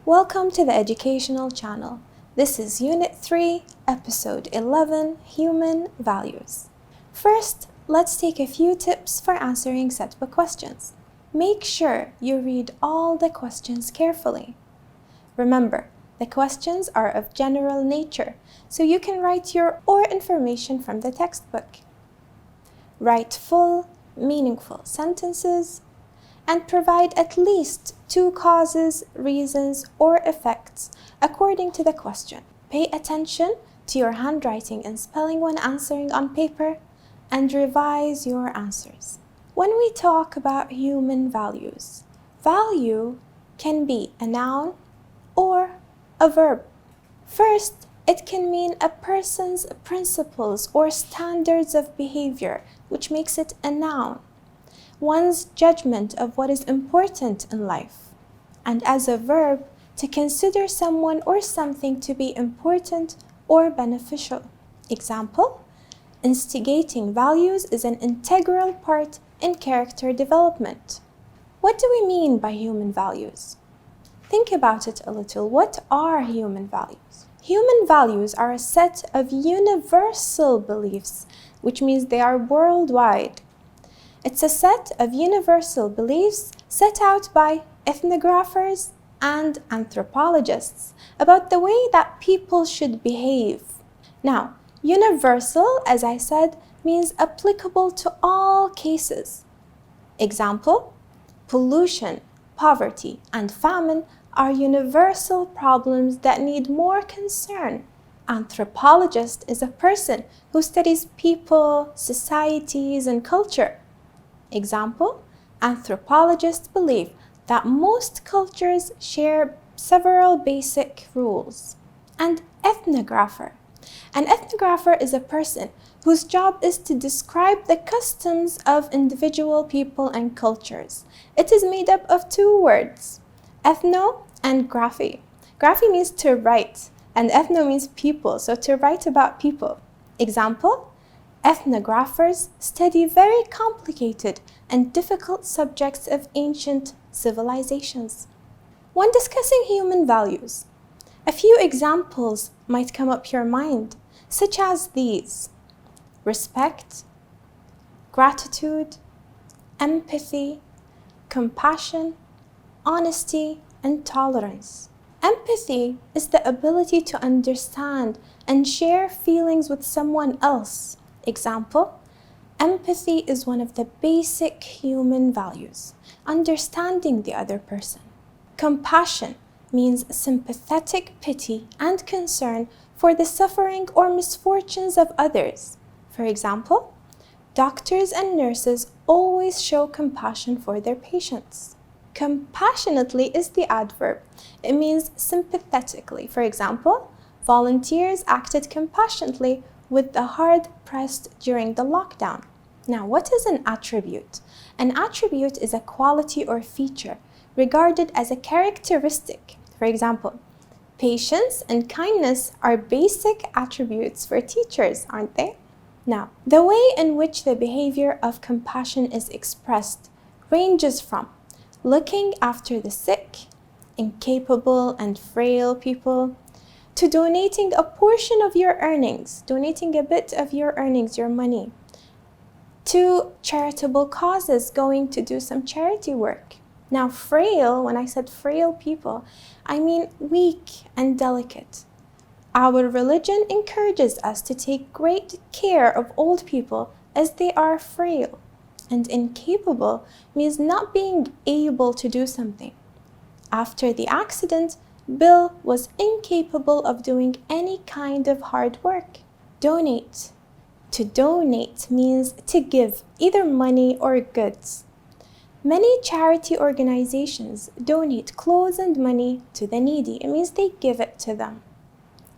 Welcome to the educational channel. This is Unit 3, Episode 11, Human Values. First, let's take a few tips for answering Setable questions. Make sure you read all the questions carefully. Remember, the questions are of general nature, so you can write your or information from the textbook. Write full, meaningful sentences and provide at least 2 causes, reasons, or effects according to the question. Pay attention to your handwriting and spelling when answering on paper and revise your answers. When we talk about human values, value can be a noun or a verb. First, it can mean a person's principles or standards of behavior, which makes it a noun. One's judgment of what is important in life. And as a verb, to consider someone or something to be important or beneficial. Example, instigating values is an integral part in character development. What do we mean by human values? Think about it a little. What are human values? Human values are a set of universal beliefs, which means they are worldwide. It's a set of universal beliefs set out by ethnographers and anthropologists about the way that people should behave. Now, universal, as I said, means applicable to all cases. Example, pollution, poverty, and famine are universal problems that need more concern. Anthropologist is a person who studies people, societies, and culture. Example, anthropologists believe that most cultures share several basic rules. And ethnographer. An ethnographer is a person whose job is to describe the customs of individual people and cultures. It is made up of 2 words, ethno and graphy. Graphy means to write, and ethno means people, so to write about people. Example, ethnographers study very complicated and difficult subjects of ancient civilizations. When discussing human values, a few examples might come up your mind, such as these: respect, gratitude, empathy, compassion, honesty, and tolerance. Empathy is the ability to understand and share feelings with someone else. Example, empathy is one of the basic human values, understanding the other person. Compassion means sympathetic pity and concern for the suffering or misfortunes of others. For example, doctors and nurses always show compassion for their patients. Compassionately is the adverb. It means sympathetically. For example, volunteers acted compassionately with the hard-pressed during the lockdown. Now, what is an attribute? An attribute is a quality or feature regarded as a characteristic. For example, patience and kindness are basic attributes for teachers, aren't they? Now, the way in which the behavior of compassion is expressed ranges from looking after the sick, incapable and frail people, to donating a portion of your earnings, donating a bit of your earnings, your money, to charitable causes, going to do some charity work. Now, frail, when I said frail people, I mean weak and delicate. Our religion encourages us to take great care of old people as they are frail. And incapable means not being able to do something. After the accident, Bill was incapable of doing any kind of hard work. Donate. To donate means to give either money or goods. Many charity organizations donate clothes and money to the needy. It means they give it to them.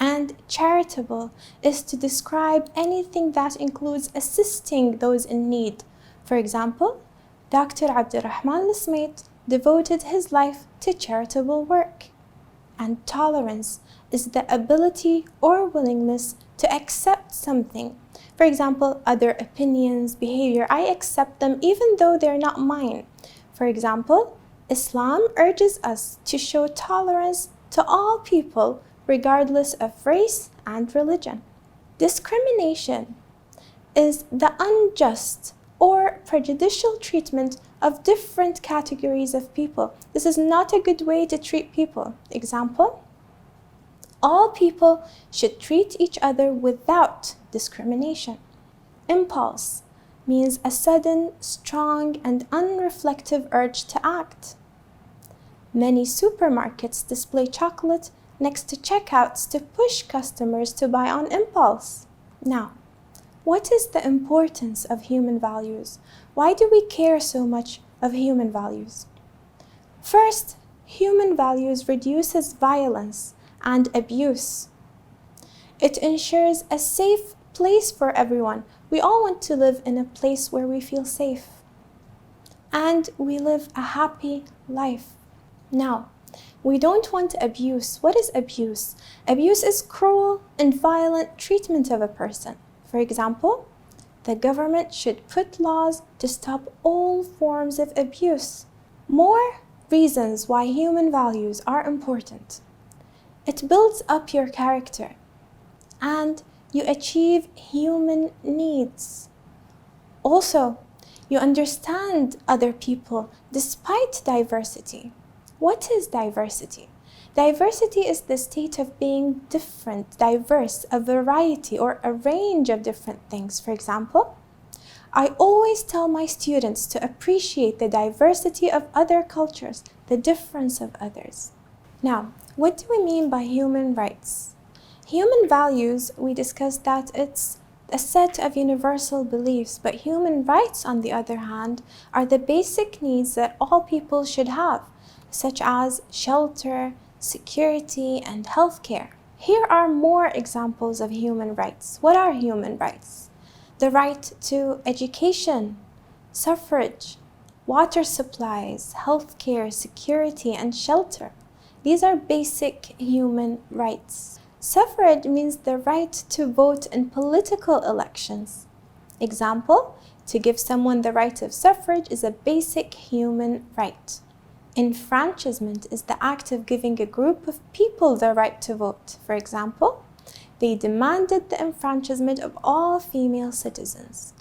And charitable is to describe anything that includes assisting those in need. For example, Dr. Abdurrahman Lismait devoted his life to charitable work. And tolerance is the ability or willingness to accept something. For example, other opinions, behavior, I accept them even though they're not mine. For example, Islam urges us to show tolerance to all people regardless of race and religion. Discrimination is the unjust or prejudicial treatment of different categories of people. This is not a good way to treat people. Example, all people should treat each other without discrimination. Impulse means a sudden, strong, and unreflective urge to act. Many supermarkets display chocolate next to checkouts to push customers to buy on impulse. Now, what is the importance of human values? Why do we care so much of human values? First, human values reduces violence and abuse. It ensures a safe place for everyone. We all want to live in a place where we feel safe and we live a happy life. Now, we don't want abuse. What is abuse? Abuse is cruel and violent treatment of a person. For example, the government should put laws to stop all forms of abuse. More reasons why human values are important. It builds up your character and you achieve human needs. Also, you understand other people despite diversity. What is diversity? Diversity is the state of being different, diverse, a variety or a range of different things. For example, I always tell my students to appreciate the diversity of other cultures, the difference of others. Now, what do we mean by human rights? Human values, we discussed that it's a set of universal beliefs, but human rights, on the other hand, are the basic needs that all people should have, such as shelter, security, and healthcare. Here are more examples of human rights. What are human rights? The right to education, suffrage, water supplies, healthcare, security, and shelter. These are basic human rights. Suffrage means the right to vote in political elections. Example, to give someone the right of suffrage is a basic human right. Enfranchisement is the act of giving a group of people the right to vote. For example, they demanded the enfranchisement of all female citizens.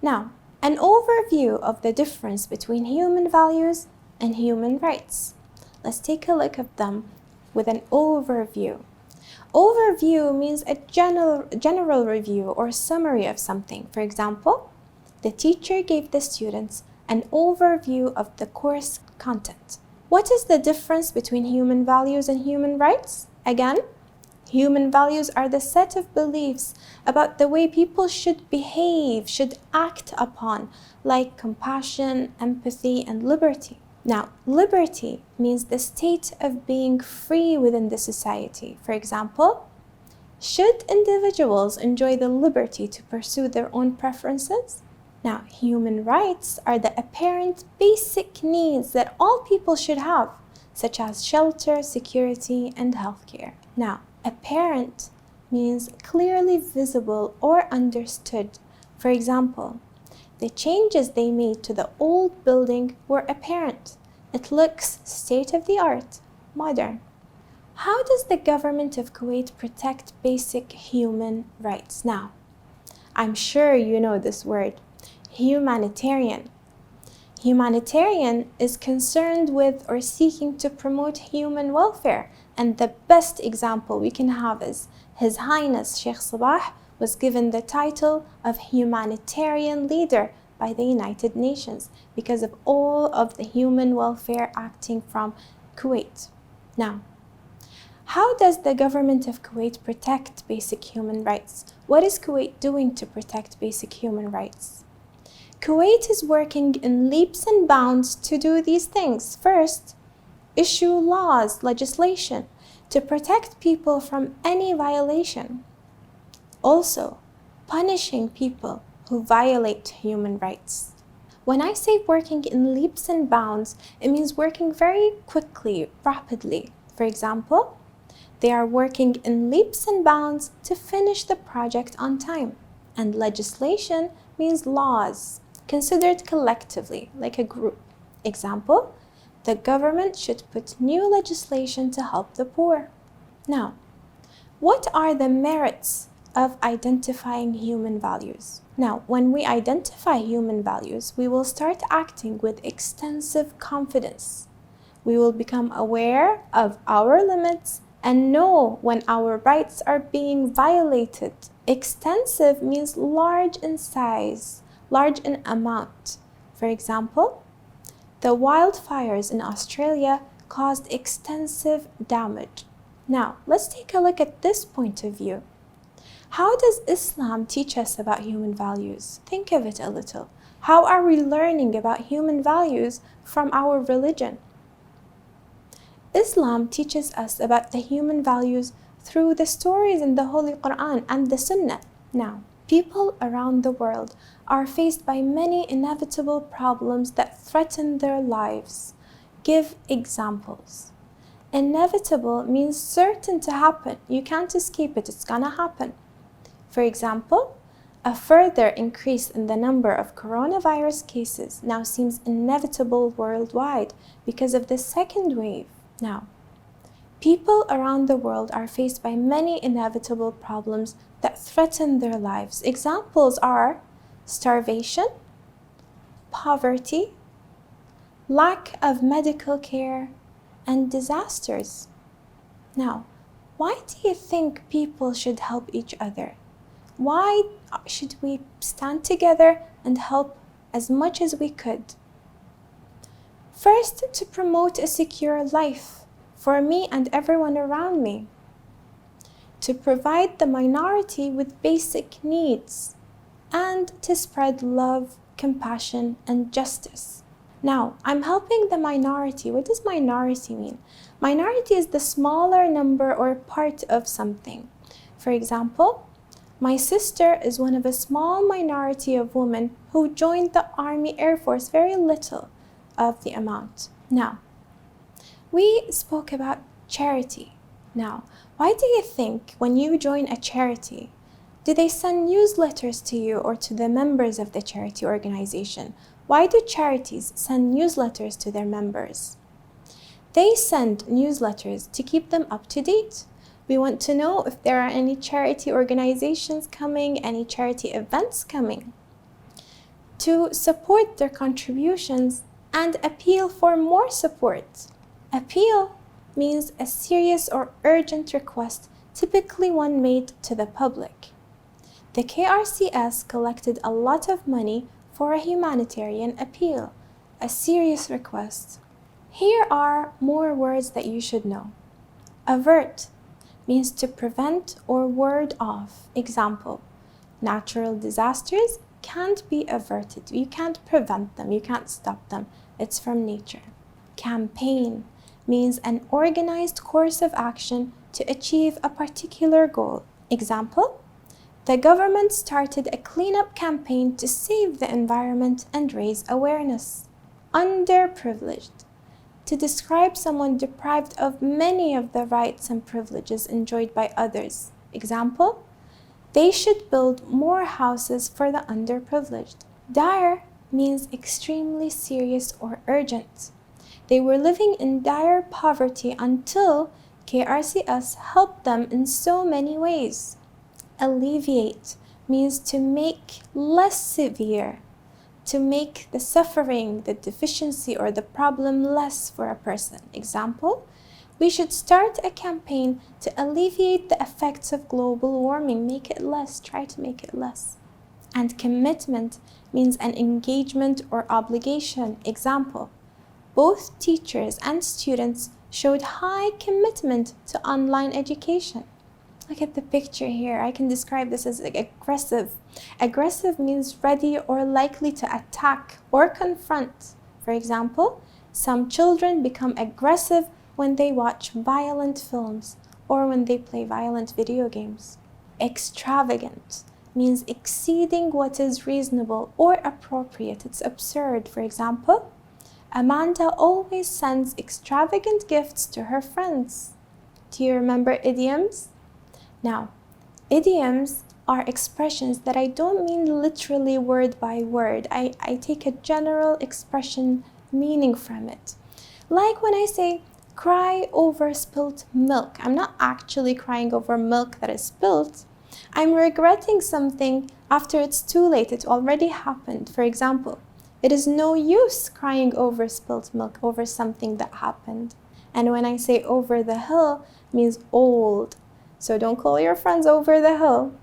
Now, an overview of the difference between human values and human rights. Let's take a look at them with an overview. Overview means a general review or summary of something. For example, the teacher gave the students an overview of the course content. What is the difference between human values and human rights? Again, human values are the set of beliefs about the way people should behave, should act upon, like compassion, empathy, and liberty. Now, liberty means the state of being free within the society. For example, should individuals enjoy the liberty to pursue their own preferences? Now, human rights are the apparent basic needs that all people should have, such as shelter, security, and healthcare. Now, apparent means clearly visible or understood. For example, the changes they made to the old building were apparent. It looks state-of-the-art, modern. How does the government of Kuwait protect basic human rights? Now, I'm sure you know this word, humanitarian. Humanitarian is concerned with or seeking to promote human welfare, and the best example we can have is His Highness Sheikh Sabah was given the title of humanitarian leader by the United Nations because of all of the human welfare acting from Kuwait. Now, how does the government of Kuwait protect basic human rights? What is Kuwait doing to protect basic human rights? Kuwait is working in leaps and bounds to do these things. First, issue laws, legislation to protect people from any violation. Also, punishing people who violate human rights. When I say working in leaps and bounds, it means working very quickly, rapidly. For example, they are working in leaps and bounds to finish the project on time. And legislation means laws, considered collectively, like a group. Example, The government should put new legislation to help the poor. Now, what are the merits of identifying human values? Now, when we identify human values, we will start acting with extensive confidence. We will become aware of our limits and know when our rights are being violated. Extensive means large in size, large in amount. For example, the wildfires in Australia caused extensive damage. Now, let's take a look at this point of view. How does Islam teach us about human values? Think of it a little. How are we learning about human values from our religion? Islam teaches us about the human values through the stories in the Holy Quran and the Sunnah. Now, people around the world are faced by many inevitable problems that threaten their lives. Give examples. Inevitable means certain to happen. You can't escape it, it's gonna happen. For example, a further increase in the number of coronavirus cases now seems inevitable worldwide because of the second wave. Now, people around the world are faced by many inevitable problems that threaten their lives. Examples are starvation, poverty, lack of medical care, and disasters. Now, why do you think people should help each other? Why should we stand together and help as much as we could? First, to promote a secure life for me and everyone around me. To provide the minority with basic needs. And to spread love, compassion, and justice. Now, I'm helping the minority. What does minority mean? Minority is the smaller number or part of something. For example, my sister is one of a small minority of women who joined the Army Air Force, very little of the amount. Now, we spoke about charity. Now, why do you think when you join a charity, do they send newsletters to you or to the members of the charity organization? Why do charities send newsletters to their members? They send newsletters to keep them up to date. We want to know if there are any charity organizations coming, any charity events coming. To support their contributions and appeal for more support. Appeal means a serious or urgent request, typically one made to the public. The KRCS collected a lot of money for a humanitarian appeal, a serious request. Here are more words that you should know. Avert means to prevent or ward off. Example, natural disasters can't be averted. You can't prevent them, you can't stop them. It's from nature. Campaign means an organized course of action to achieve a particular goal. Example, the government started a cleanup campaign to save the environment and raise awareness. Underprivileged, to describe someone deprived of many of the rights and privileges enjoyed by others. Example, they should build more houses for the underprivileged. Dire means extremely serious or urgent. They were living in dire poverty until KRCS helped them in so many ways. Alleviate means to make less severe, to make the suffering, the deficiency, or the problem less for a person. Example, we should start a campaign to alleviate the effects of global warming. Make it less, try to make it less. And commitment means an engagement or obligation. Example, both teachers and students showed high commitment to online education. Look at the picture here. I can describe this as aggressive. Aggressive means ready or likely to attack or confront. For example, some children become aggressive when they watch violent films or when they play violent video games. Extravagant means exceeding what is reasonable or appropriate. It's absurd. For example, Amanda always sends extravagant gifts to her friends. Do you remember idioms? Now, idioms are expressions that I don't mean literally word by word. I take a general expression meaning from it. Like when I say, cry over spilt milk. I'm not actually crying over milk that is spilt. I'm regretting something after it's too late. It already happened. For example, it is no use crying over spilt milk, over something that happened. And when I say over the hill, it means old. So don't call your friends over the hill.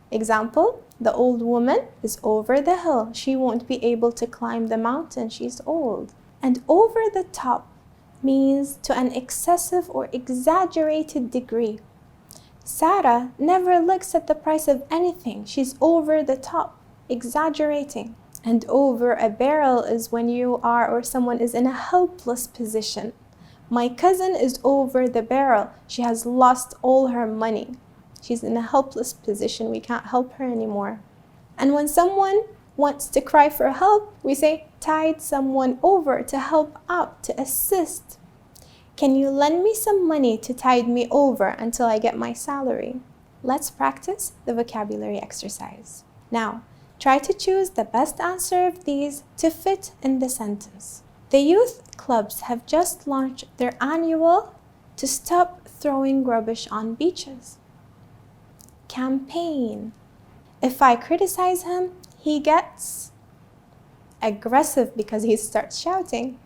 Example, the old woman is over the hill. She won't be able to climb the mountain. She's old. And over the top means to an excessive or exaggerated degree. Sarah never looks at the price of anything. She's over the top, exaggerating. And over a barrel is when you are or someone is in a helpless position. My cousin is over the barrel. She has lost all her money. She's in a helpless position. We can't help her anymore. And when someone wants to cry for help, we say, tide someone over, to help out, to assist. Can you lend me some money to tide me over until I get my salary? Let's practice the vocabulary exercise. Now, try to choose the best answer of these to fit in the sentence. The youth clubs have just launched their annual to stop throwing rubbish on beaches campaign. If I criticize him, he gets aggressive because he starts shouting.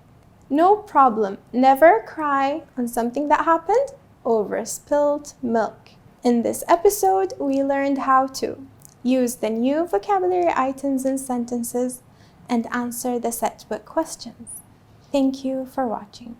No problem. Never cry on something that happened over spilled milk. In this episode, we learned how to use the new vocabulary items in sentences and answer the set book questions. Thank you for watching.